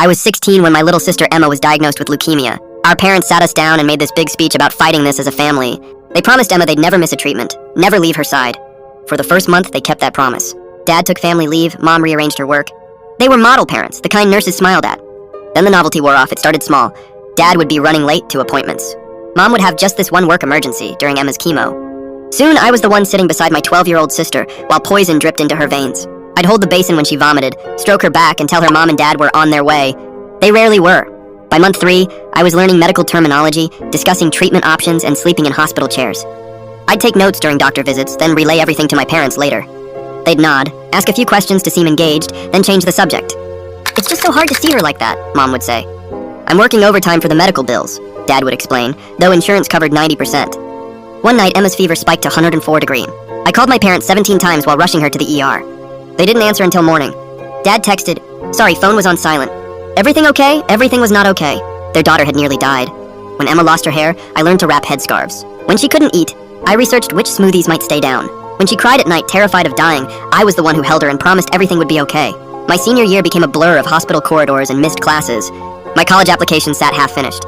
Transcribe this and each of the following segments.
I was 16 when my little sister Emma was diagnosed with leukemia. Our parents sat us down and made this big speech about fighting this as a family. They promised Emma they'd never miss a treatment, never leave her side. For the first month, they kept that promise. Dad took family leave, Mom rearranged her work. They were model parents, the kind nurses smiled at. Then the novelty wore off. It started small. Dad would be running late to appointments. Mom would have just this one work emergency during Emma's chemo. Soon, I was the one sitting beside my 12-year-old sister while poison dripped into her veins. I'd hold the basin when she vomited, stroke her back, and tell her Mom and Dad were on their way. They rarely were. By month 3, I was learning medical terminology, discussing treatment options, and sleeping in hospital chairs. I'd take notes during doctor visits, then relay everything to my parents later. They'd nod, ask a few questions to seem engaged, then change the subject. "It's just so hard to see her like that," Mom would say. "I'm working overtime for the medical bills," Dad would explain, though insurance covered 90%. One night, Emma's fever spiked to 104 degrees. I called my parents 17 times while rushing her to the ER. They didn't answer until morning. Dad texted, "Sorry, phone was on silent." Everything okay? Everything was not okay. Their daughter had nearly died. When Emma lost her hair, I learned to wrap headscarves. When she couldn't eat, I researched which smoothies might stay down. When she cried at night, terrified of dying, I was the one who held her and promised everything would be okay. My senior year became a blur of hospital corridors and missed classes. My college application sat half-finished.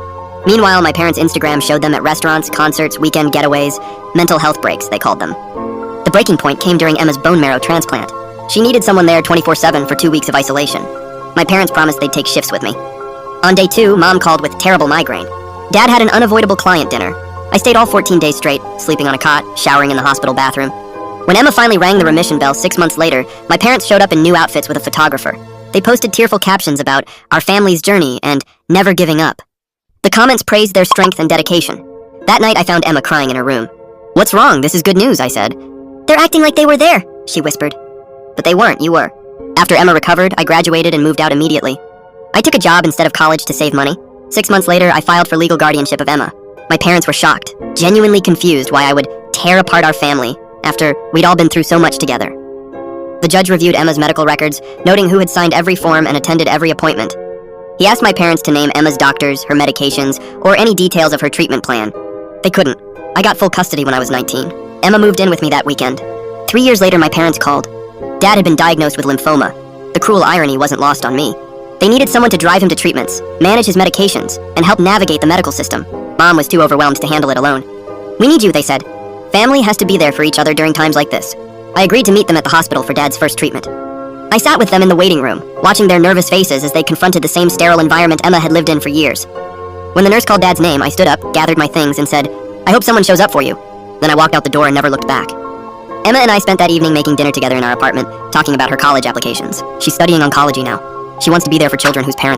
Meanwhile, my parents' Instagram showed them at restaurants, concerts, weekend getaways, mental health breaks, they called them. The breaking point came during Emma's bone marrow transplant. She needed someone there 24/7 for 2 weeks of isolation. My parents promised they'd take shifts with me. On day 2, Mom called with terrible migraine. Dad had an unavoidable client dinner. I stayed all 14 days straight, sleeping on a cot, showering in the hospital bathroom. When Emma finally rang the remission bell 6 months later, my parents showed up in new outfits with a photographer. They posted tearful captions about our family's journey and never giving up. The comments praised their strength and dedication. That night, I found Emma crying in her room. "What's wrong? This is good news," I said. "They're acting like they were there," she whispered. "But they weren't, you were." After Emma recovered, I graduated and moved out immediately. I took a job instead of college to save money. 6 months later, I filed for legal guardianship of Emma. My parents were shocked, genuinely confused why I would tear apart our family after we'd all been through so much together. The judge reviewed Emma's medical records, noting who had signed every form and attended every appointment. He asked my parents to name Emma's doctors, her medications, or any details of her treatment plan. They couldn't. I got full custody when I was 19. Emma moved in with me that weekend. 3 years later, my parents called. Dad had been diagnosed with lymphoma. The cruel irony wasn't lost on me. They needed someone to drive him to treatments, manage his medications, and help navigate the medical system. Mom was too overwhelmed to handle it alone. "We need you," they said. "Family has to be there for each other during times like this." I agreed to meet them at the hospital for Dad's first treatment. I sat with them in the waiting room, watching their nervous faces as they confronted the same sterile environment Emma had lived in for years. When the nurse called Dad's name, I stood up, gathered my things, and said, "I hope someone shows up for you." Then I walked out the door and never looked back. Emma and I spent that evening making dinner together in our apartment, talking about her college applications. She's studying oncology now. She wants to be there for children whose parents